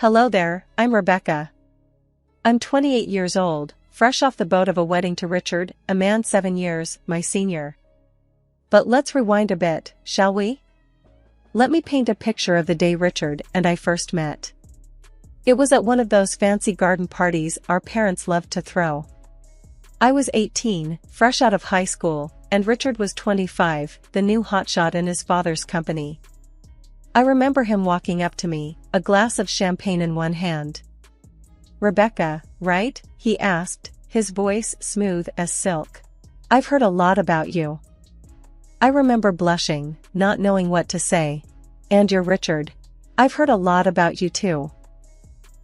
Hello there, I'm Rebecca. I'm 28 years old, fresh off the boat of a wedding to Richard, a man 7 years, my senior. But let's rewind a bit, shall we? Let me paint a picture of the day Richard and I first met. It was at one of those fancy garden parties our parents loved to throw. I was 18, fresh out of high school, and Richard was 25, the new hotshot in his father's company. I remember him walking up to me, a glass of champagne in one hand. "Rebecca, right?" he asked, his voice smooth as silk. "I've heard a lot about you." I remember blushing, not knowing what to say. "And you're Richard. I've heard a lot about you too."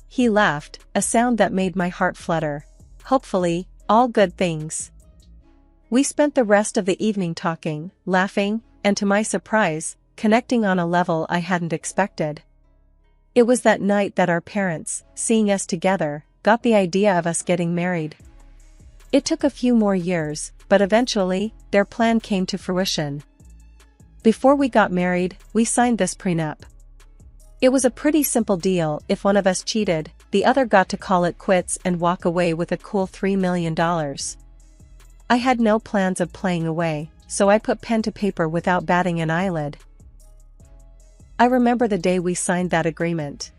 He laughed, a sound that made my heart flutter. Hopefully, all good things. We spent the rest of the evening talking, laughing, and to my surprise, connecting on a level I hadn't expected. It was that night that our parents, seeing us together, got the idea of us getting married. It took a few more years, but eventually, their plan came to fruition. Before we got married, we signed this prenup. It was a pretty simple deal. If one of us cheated, the other got to call it quits and walk away with a cool $3 million. I had no plans of playing away, so I put pen to paper without batting an eyelid. I remember the day we signed that agreement.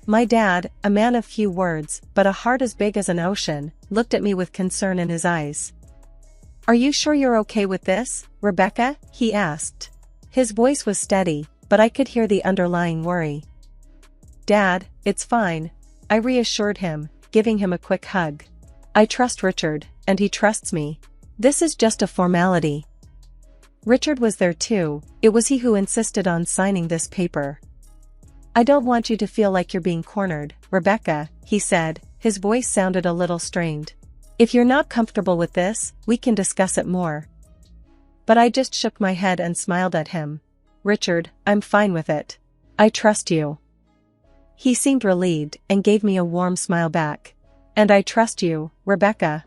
My dad, a man of few words, but a heart as big as an ocean, looked at me with concern in his eyes. "Are you sure you're okay with this, Rebecca?" he asked. His voice was steady, but I could hear the underlying worry. "Dad, it's fine," I reassured him, giving him a quick hug. "I trust Richard, and he trusts me. This is just a formality." Richard was there too. It was he who insisted on signing this paper. "I don't want you to feel like you're being cornered, Rebecca," he said, his voice sounded a little strained. "If you're not comfortable with this, we can discuss it more." But I just shook my head and smiled at him. "Richard, I'm fine with it. I trust you." He seemed relieved and gave me a warm smile back. "And I trust you, Rebecca."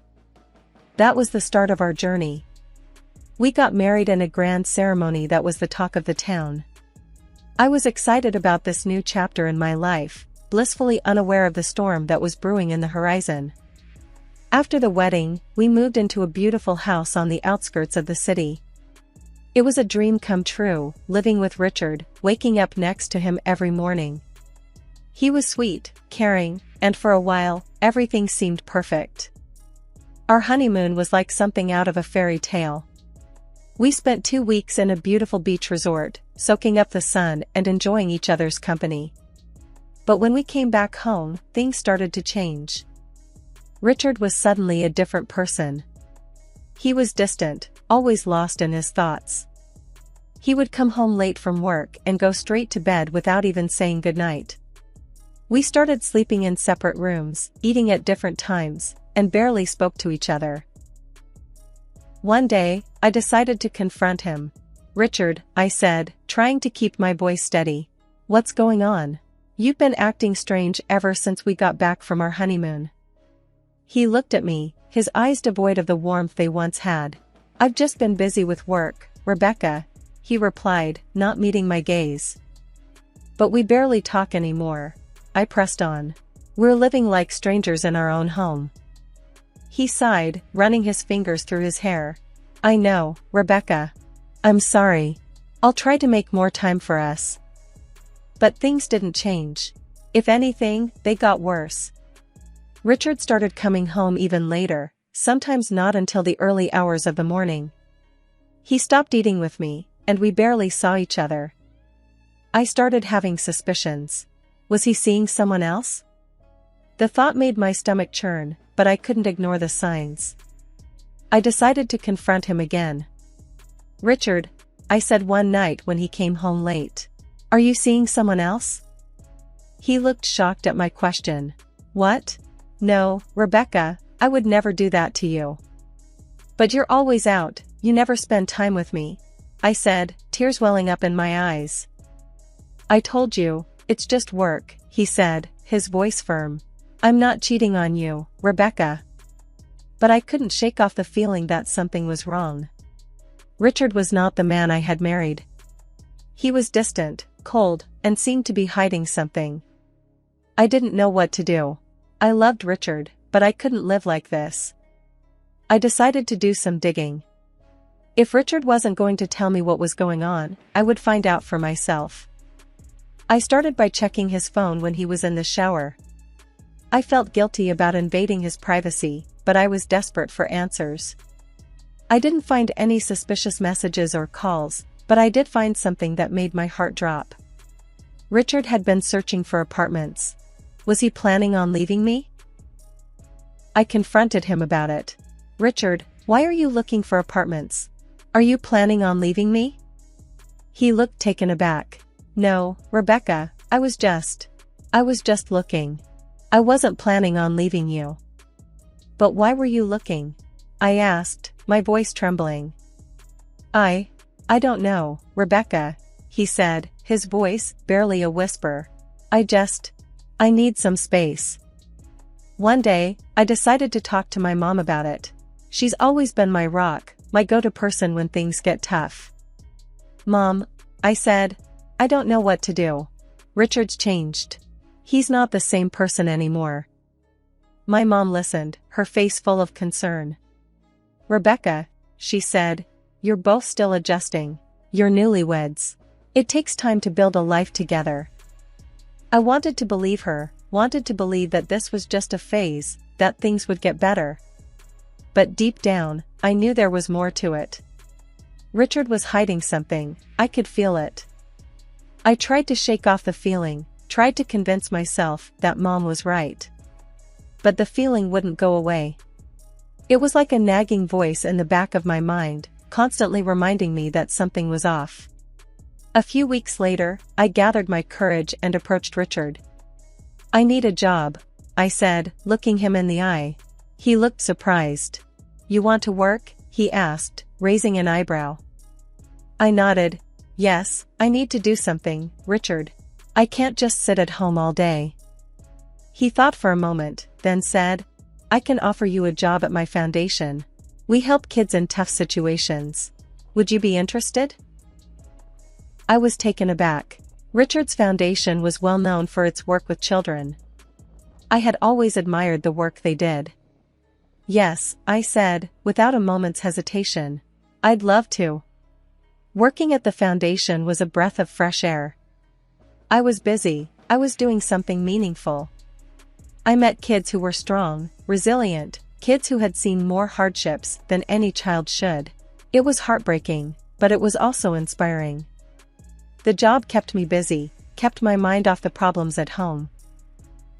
That was the start of our journey. We got married in a grand ceremony that was the talk of the town. I was excited about this new chapter in my life, blissfully unaware of the storm that was brewing in the horizon. After the wedding, we moved into a beautiful house on the outskirts of the city. It was a dream come true, living with Richard, waking up next to him every morning. He was sweet, caring, and for a while, everything seemed perfect. Our honeymoon was like something out of a fairy tale. We spent 2 weeks in a beautiful beach resort, soaking up the sun and enjoying each other's company. But when we came back home, things started to change. Richard was suddenly a different person. He was distant, always lost in his thoughts. He would come home late from work and go straight to bed without even saying goodnight. We started sleeping in separate rooms, eating at different times, and barely spoke to each other. One day, I decided to confront him. "Richard," I said, trying to keep my voice steady. "What's going on? You've been acting strange ever since we got back from our honeymoon." He looked at me, his eyes devoid of the warmth they once had. "I've just been busy with work, Rebecca," he replied, not meeting my gaze. "But we barely talk anymore," I pressed on. "We're living like strangers in our own home." He sighed, running his fingers through his hair. "I know, Rebecca. I'm sorry. I'll try to make more time for us." But things didn't change. If anything, they got worse. Richard started coming home even later, sometimes not until the early hours of the morning. He stopped eating with me, and we barely saw each other. I started having suspicions. Was he seeing someone else? The thought made my stomach churn, but I couldn't ignore the signs. I decided to confront him again. "Richard," I said one night when he came home late. "Are you seeing someone else?" He looked shocked at my question. "What? No, Rebecca, I would never do that to you." "But you're always out, you never spend time with me," I said, tears welling up in my eyes. "I told you, it's just work," he said, his voice firm. "I'm not cheating on you, Rebecca." But I couldn't shake off the feeling that something was wrong. Richard was not the man I had married. He was distant, cold, and seemed to be hiding something. I didn't know what to do. I loved Richard, but I couldn't live like this. I decided to do some digging. If Richard wasn't going to tell me what was going on, I would find out for myself. I started by checking his phone when he was in the shower. I felt guilty about invading his privacy, but I was desperate for answers. I didn't find any suspicious messages or calls, but I did find something that made my heart drop. Richard had been searching for apartments. Was he planning on leaving me? I confronted him about it. Richard, why are you looking for apartments? Are you planning on leaving me? He looked taken aback. No, Rebecca, I was just looking. I wasn't planning on leaving you. But why were you looking? I asked, my voice trembling. I don't know, Rebecca, he said, his voice barely a whisper. I need some space. One day, I decided to talk to my mom about it. She's always been my rock, my go-to person when things get tough. Mom, I said, I don't know what to do. Richard's changed. He's not the same person anymore. My mom listened, her face full of concern. Rebecca, she said, you're both still adjusting. You're newlyweds. It takes time to build a life together. I wanted to believe her, wanted to believe that this was just a phase, that things would get better. But deep down, I knew there was more to it. Richard was hiding something, I could feel it. I tried to shake off the feeling, tried to convince myself that Mom was right. But the feeling wouldn't go away. It was like a nagging voice in the back of my mind, constantly reminding me that something was off. A few weeks later, I gathered my courage and approached Richard. I need a job, I said, looking him in the eye. He looked surprised. You want to work? He asked, raising an eyebrow. I nodded. Yes, I need to do something, Richard. I can't just sit at home all day. He thought for a moment, then said, I can offer you a job at my foundation. We help kids in tough situations. Would you be interested? I was taken aback. Richard's foundation was well known for its work with children. I had always admired the work they did. Yes, I said, without a moment's hesitation. I'd love to. Working at the foundation was a breath of fresh air. I was busy, I was doing something meaningful. I met kids who were strong, resilient, kids who had seen more hardships than any child should. It was heartbreaking, but it was also inspiring. The job kept me busy, kept my mind off the problems at home.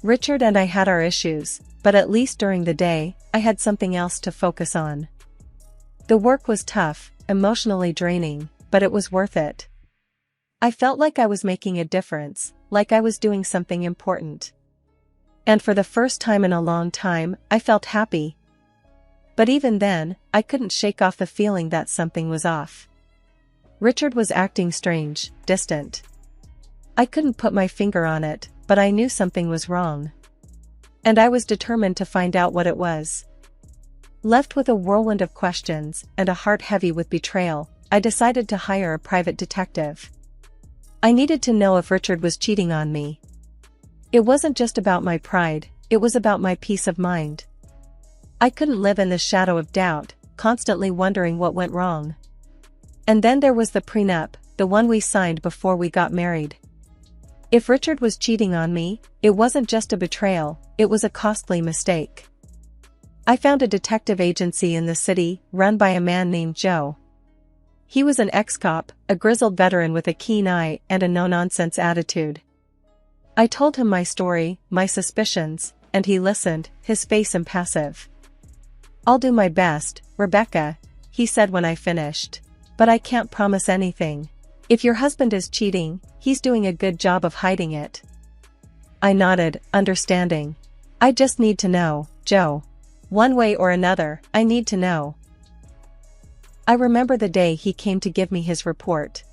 Richard and I had our issues, but at least during the day, I had something else to focus on. The work was tough, emotionally draining, but it was worth it. I felt like I was making a difference, like I was doing something important. And for the first time in a long time, I felt happy. But even then, I couldn't shake off the feeling that something was off. Richard was acting strange, distant. I couldn't put my finger on it, but I knew something was wrong. And I was determined to find out what it was. Left with a whirlwind of questions and a heart heavy with betrayal, I decided to hire a private detective. I needed to know if Richard was cheating on me. It wasn't just about my pride, it was about my peace of mind. I couldn't live in the shadow of doubt, constantly wondering what went wrong. And then there was the prenup, the one we signed before we got married. If Richard was cheating on me, it wasn't just a betrayal, it was a costly mistake. I found a detective agency in the city, run by a man named Joe. He was an ex-cop, a grizzled veteran with a keen eye and a no-nonsense attitude. I told him my story, my suspicions, and he listened, his face impassive. I'll do my best, Rebecca, he said when I finished. But I can't promise anything. If your husband is cheating, he's doing a good job of hiding it. I nodded, understanding. I just need to know, Joe. One way or another, I need to know. I remember the day he came to give me his report.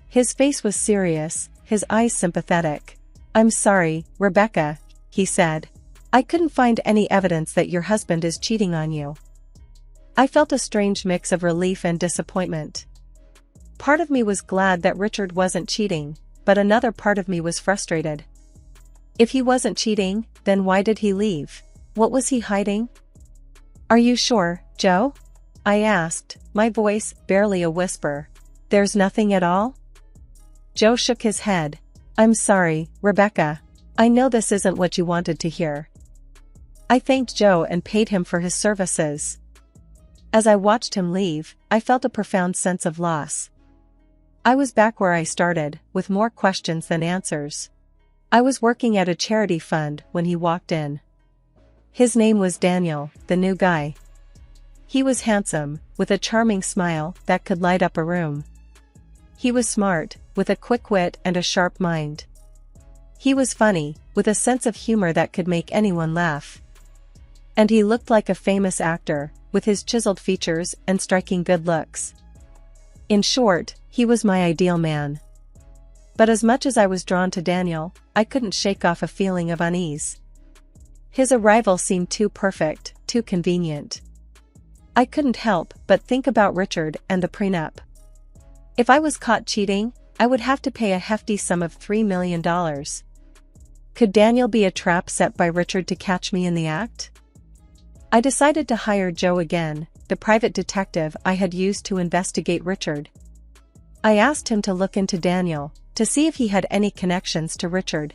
His face was serious, his eyes sympathetic. I'm sorry, Rebecca, he said. I couldn't find any evidence that your husband is cheating on you. I felt a strange mix of relief and disappointment. Part of me was glad that Richard wasn't cheating, but another part of me was frustrated. If he wasn't cheating, then why did he leave? What was he hiding? Are you sure, Joe? I asked, my voice barely a whisper. There's nothing at all? Joe shook his head. I'm sorry, Rebecca. I know this isn't what you wanted to hear. I thanked Joe and paid him for his services. As I watched him leave, I felt a profound sense of loss. I was back where I started, with more questions than answers. I was working at a charity fund when he walked in. His name was Daniel, the new guy. He was handsome, with a charming smile that could light up a room. He was smart, with a quick wit and a sharp mind. He was funny, with a sense of humor that could make anyone laugh. And he looked like a famous actor, with his chiseled features and striking good looks. In short, he was my ideal man. But as much as I was drawn to Daniel, I couldn't shake off a feeling of unease. His arrival seemed too perfect, too convenient. I couldn't help but think about Richard and the prenup. If I was caught cheating, I would have to pay a hefty sum of $3 million. Could Daniel be a trap set by Richard to catch me in the act? I decided to hire Joe again, the private detective I had used to investigate Richard. I asked him to look into Daniel, to see if he had any connections to Richard.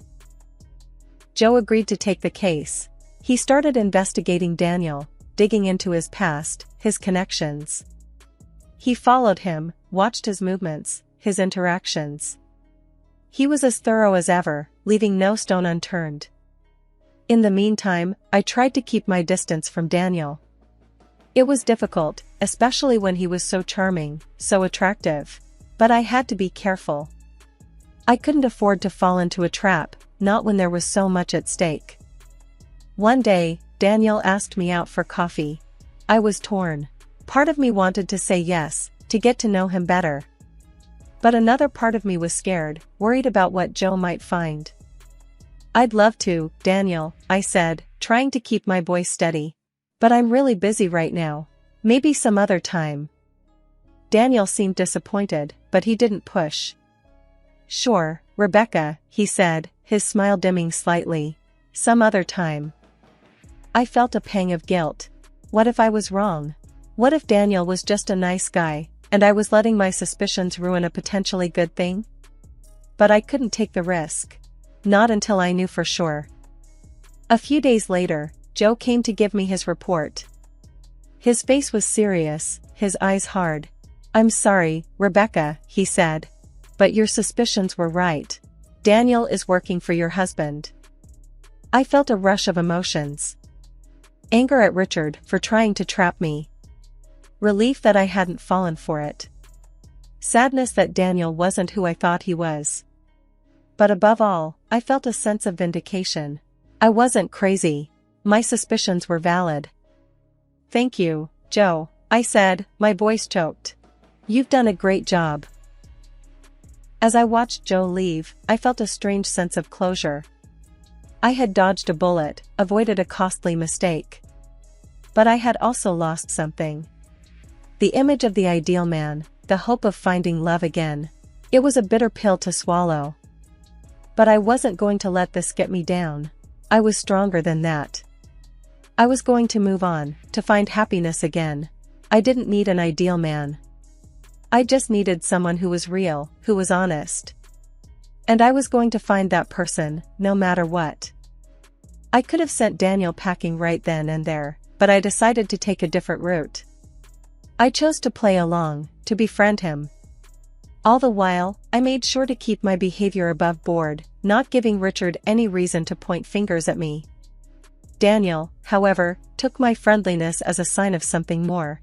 Joe agreed to take the case. He started investigating Daniel, digging into his past, his connections. He followed him, watched his movements, his interactions. He was as thorough as ever, leaving no stone unturned. In the meantime, I tried to keep my distance from Daniel. It was difficult, especially when he was so charming, so attractive. But I had to be careful. I couldn't afford to fall into a trap, not when there was so much at stake. One day, Daniel asked me out for coffee. I was torn. Part of me wanted to say yes, to get to know him better. But another part of me was scared, worried about what Joe might find. I'd love to, Daniel, I said, trying to keep my voice steady. But I'm really busy right now. Maybe some other time. Daniel seemed disappointed, but he didn't push. Sure, Rebecca, he said, his smile dimming slightly. Some other time. I felt a pang of guilt. What if I was wrong? What if Daniel was just a nice guy, and I was letting my suspicions ruin a potentially good thing? But I couldn't take the risk. Not until I knew for sure. A few days later, Joe came to give me his report. His face was serious, his eyes hard. I'm sorry, Rebecca, he said. But your suspicions were right. Daniel is working for your husband. I felt a rush of emotions. Anger at Richard for trying to trap me. Relief that I hadn't fallen for it. Sadness that Daniel wasn't who I thought he was. But above all, I felt a sense of vindication. I wasn't crazy. My suspicions were valid. Thank you, Joe, I said, my voice choked. You've done a great job. As I watched Joe leave, I felt a strange sense of closure. I had dodged a bullet, avoided a costly mistake. But I had also lost something. The image of the ideal man, the hope of finding love again. It was a bitter pill to swallow. But I wasn't going to let this get me down. I was stronger than that. I was going to move on, to find happiness again. I didn't need an ideal man. I just needed someone who was real, who was honest. And I was going to find that person, no matter what. I could have sent Daniel packing right then and there, but I decided to take a different route. I chose to play along, to befriend him. All the while, I made sure to keep my behavior above board, not giving Richard any reason to point fingers at me. Daniel, however, took my friendliness as a sign of something more.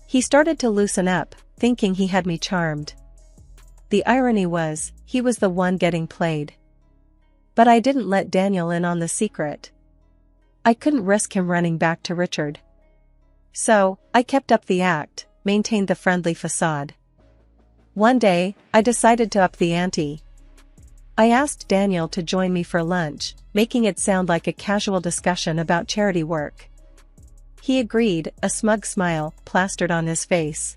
He started to loosen up, thinking he had me charmed. The irony was, he was the one getting played. But I didn't let Daniel in on the secret. I couldn't risk him running back to Richard. So, I kept up the act, maintained the friendly facade. One day, I decided to up the ante. I asked Daniel to join me for lunch, making it sound like a casual discussion about charity work. He agreed, a smug smile plastered on his face.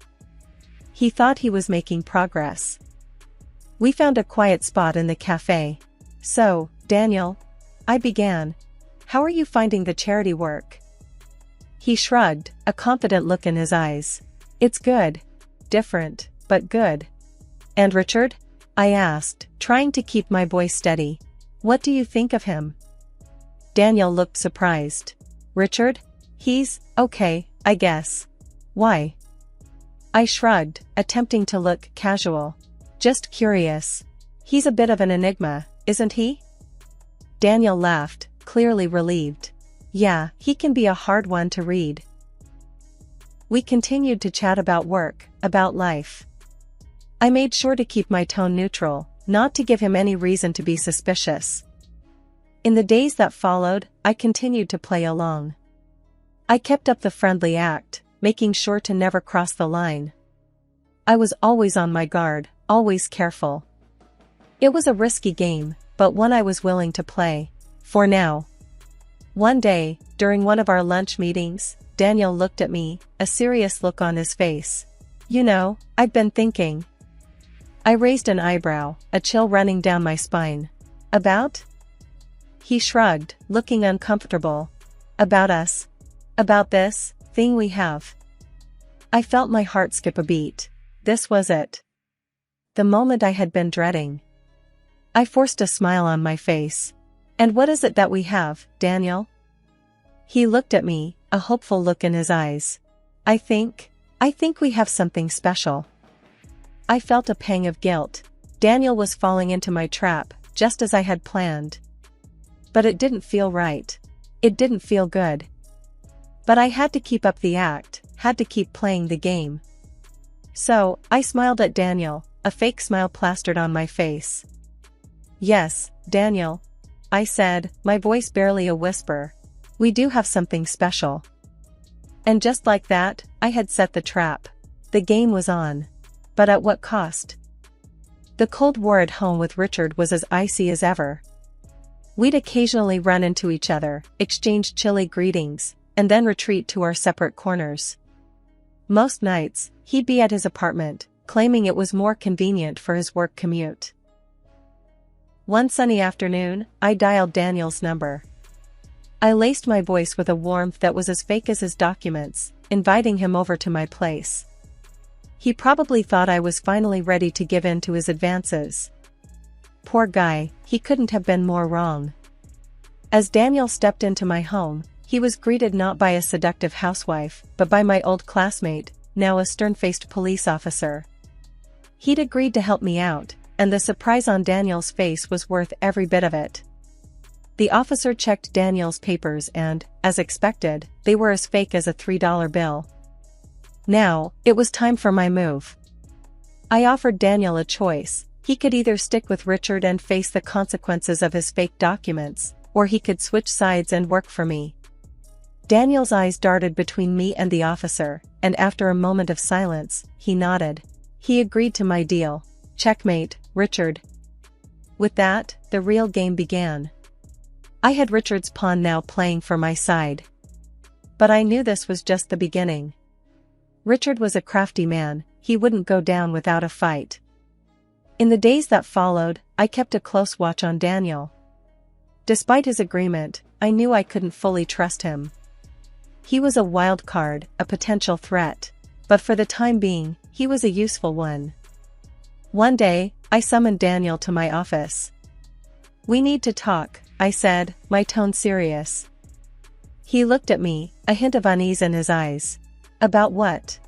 He thought he was making progress. We found a quiet spot in the cafe. So, Daniel, I began. How are you finding the charity work? He shrugged, a confident look in his eyes. It's good. Different, but good. And Richard? I asked, trying to keep my voice steady. What do you think of him? Daniel looked surprised. Richard? He's okay, I guess. Why? I shrugged, attempting to look casual. Just curious. He's a bit of an enigma, isn't he? Daniel laughed, clearly relieved. Yeah, he can be a hard one to read. We continued to chat about work, about life. I made sure to keep my tone neutral, not to give him any reason to be suspicious. In the days that followed, I continued to play along. I kept up the friendly act, making sure to never cross the line. I was always on my guard, always careful. It was a risky game, but one I was willing to play, for now. One day, during one of our lunch meetings, Daniel looked at me, a serious look on his face. You know, I've been thinking. I raised an eyebrow, a chill running down my spine. About? He shrugged, looking uncomfortable. About us. About this thing we have. I felt my heart skip a beat. This was it. The moment I had been dreading. I forced a smile on my face. And what is it that we have, Daniel? He looked at me, a hopeful look in his eyes. I think we have something special. I felt a pang of guilt. Daniel was falling into my trap, just as I had planned. But it didn't feel right. It didn't feel good. But I had to keep up the act, had to keep playing the game. So, I smiled at Daniel, a fake smile plastered on my face. Yes, Daniel. I said, my voice barely a whisper. We do have something special. And just like that, I had set the trap. The game was on. But at what cost? The Cold War at home with Richard was as icy as ever. We'd occasionally run into each other, exchange chilly greetings, and then retreat to our separate corners. Most nights, he'd be at his apartment, claiming it was more convenient for his work commute. One sunny afternoon, I dialed Daniel's number. I laced my voice with a warmth that was as fake as his documents, inviting him over to my place. He probably thought I was finally ready to give in to his advances. Poor guy, he couldn't have been more wrong. As Daniel stepped into my home, he was greeted not by a seductive housewife, but by my old classmate, now a stern-faced police officer. He'd agreed to help me out, and the surprise on Daniel's face was worth every bit of it. The officer checked Daniel's papers and, as expected, they were as fake as a $3 bill. Now, it was time for my move. I offered Daniel a choice. He could either stick with Richard and face the consequences of his fake documents, or he could switch sides and work for me. Daniel's eyes darted between me and the officer, and after a moment of silence, he nodded. He agreed to my deal. Checkmate, Richard. With that, the real game began. I had Richard's pawn now playing for my side. But I knew this was just the beginning. Richard was a crafty man, he wouldn't go down without a fight. In the days that followed, I kept a close watch on Daniel. Despite his agreement, I knew I couldn't fully trust him. He was a wild card, a potential threat, but for the time being, he was a useful one. One day, I summoned Daniel to my office. We need to talk, I said, my tone serious. He looked at me, a hint of unease in his eyes. About what?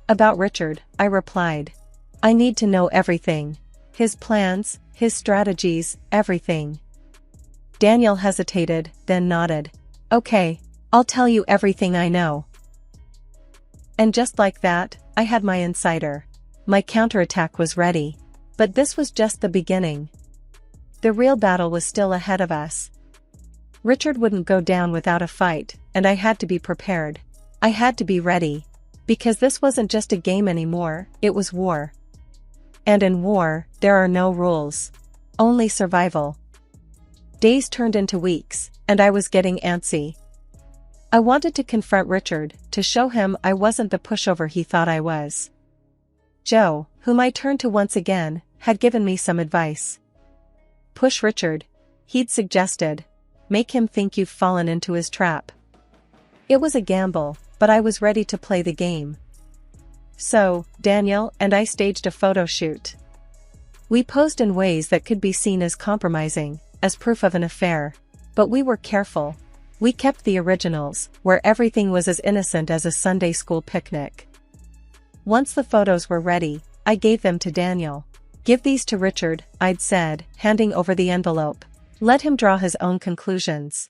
About Richard, I replied. I need to know everything. His plans, his strategies, everything. Daniel hesitated, then nodded. Okay, I'll tell you everything I know. And just like that, I had my insider. My counterattack was ready. But this was just the beginning. The real battle was still ahead of us. Richard wouldn't go down without a fight, and I had to be prepared. I had to be ready. Because this wasn't just a game anymore, it was war. And in war, there are no rules. Only survival. Days turned into weeks, and I was getting antsy. I wanted to confront Richard, to show him I wasn't the pushover he thought I was. Joe, whom I turned to once again, had given me some advice. Push Richard. He'd suggested, make him think you've fallen into his trap. It was a gamble, but I was ready to play the game. So, Daniel and I staged a photo shoot. We posed in ways that could be seen as compromising, as proof of an affair. But we were careful. We kept the originals, where everything was as innocent as a Sunday school picnic. Once the photos were ready, I gave them to Daniel. Give these to Richard, I'd said, handing over the envelope. Let him draw his own conclusions.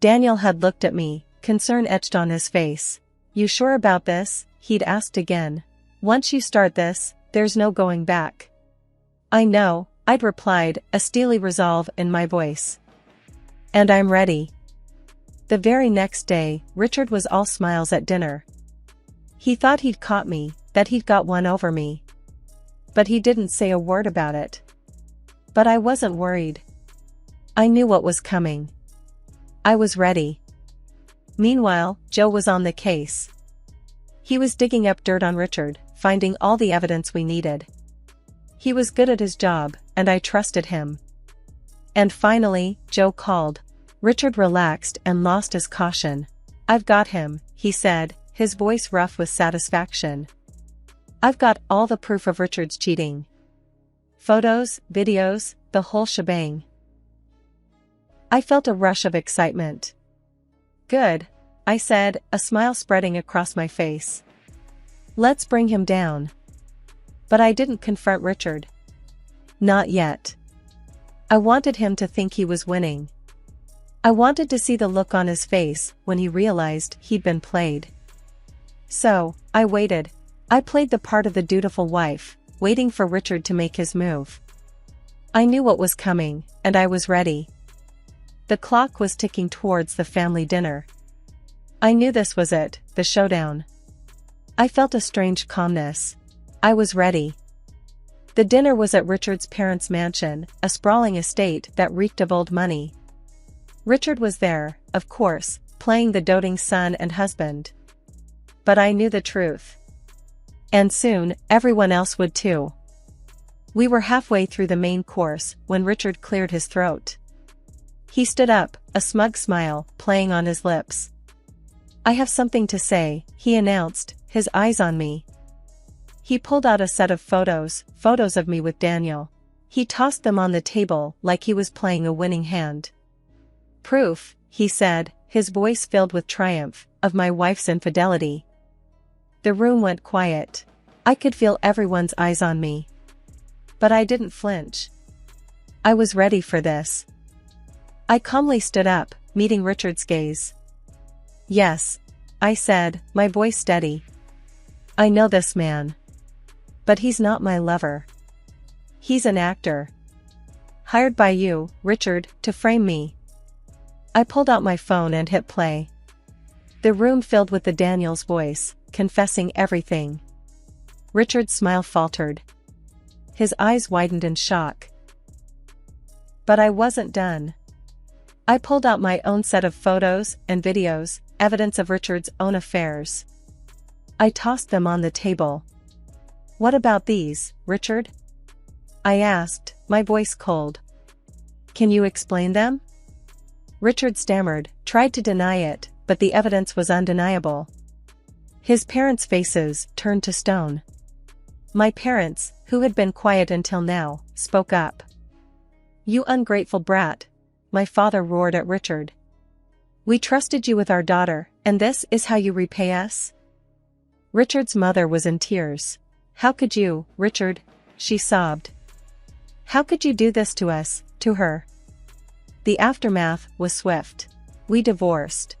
Daniel had looked at me, concern etched on his face. You sure about this? He'd asked again. Once you start this, there's no going back. I know, I'd replied, a steely resolve in my voice. And I'm ready. The very next day, Richard was all smiles at dinner. He thought he'd caught me, that he'd got one over me. But he didn't say a word about it. But I wasn't worried. I knew what was coming. I was ready. Meanwhile, Joe was on the case. He was digging up dirt on Richard, finding all the evidence we needed. He was good at his job, and I trusted him. And finally, Joe called. Richard relaxed and lost his caution. I've got him, he said, his voice rough with satisfaction. I've got all the proof of Richard's cheating. Photos, videos, the whole shebang. I felt a rush of excitement. Good, I said, a smile spreading across my face. Let's bring him down. But I didn't confront Richard. Not yet. I wanted him to think he was winning. I wanted to see the look on his face when he realized he'd been played. So, I waited. I played the part of the dutiful wife, waiting for Richard to make his move. I knew what was coming, and I was ready. The clock was ticking towards the family dinner. I knew this was it, the showdown. I felt a strange calmness. I was ready. The dinner was at Richard's parents' mansion, a sprawling estate that reeked of old money. Richard was there, of course, playing the doting son and husband. But I knew the truth. And soon, everyone else would too. We were halfway through the main course when Richard cleared his throat. He stood up, a smug smile playing on his lips. I have something to say, he announced, his eyes on me. He pulled out a set of photos of me with Daniel. He tossed them on the table like he was playing a winning hand. Proof, he said, his voice filled with triumph, of my wife's infidelity. The room went quiet. I could feel everyone's eyes on me. But I didn't flinch. I was ready for this. I calmly stood up, meeting Richard's gaze. Yes, I said, my voice steady. I know this man. But he's not my lover. He's an actor. Hired by you, Richard, to frame me. I pulled out my phone and hit play. The room filled with the Daniel's voice, confessing everything. Richard's smile faltered. His eyes widened in shock. But I wasn't done. I pulled out my own set of photos and videos, evidence of Richard's own affairs. I tossed them on the table. What about these, Richard? I asked, my voice cold. Can you explain them? Richard stammered, tried to deny it, but the evidence was undeniable. His parents' faces turned to stone. My parents, who had been quiet until now, spoke up. You ungrateful brat, my father roared at Richard. We trusted you with our daughter, and this is how you repay us? Richard's mother was in tears. How could you, Richard? She sobbed. How could you do this to us, to her? The aftermath was swift. We divorced.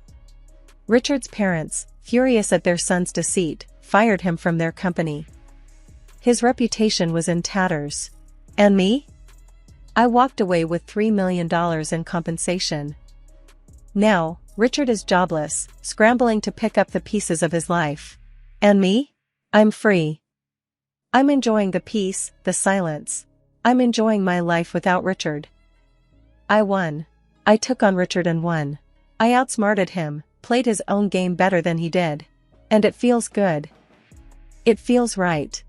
Richard's parents, furious at their son's deceit, fired him from their company. His reputation was in tatters. And me? I walked away with $3 million in compensation. Now, Richard is jobless, scrambling to pick up the pieces of his life. And me? I'm free. I'm enjoying the peace, the silence. I'm enjoying my life without Richard. I won. I took on Richard and won. I outsmarted him, played his own game better than he did. And it feels good. It feels right.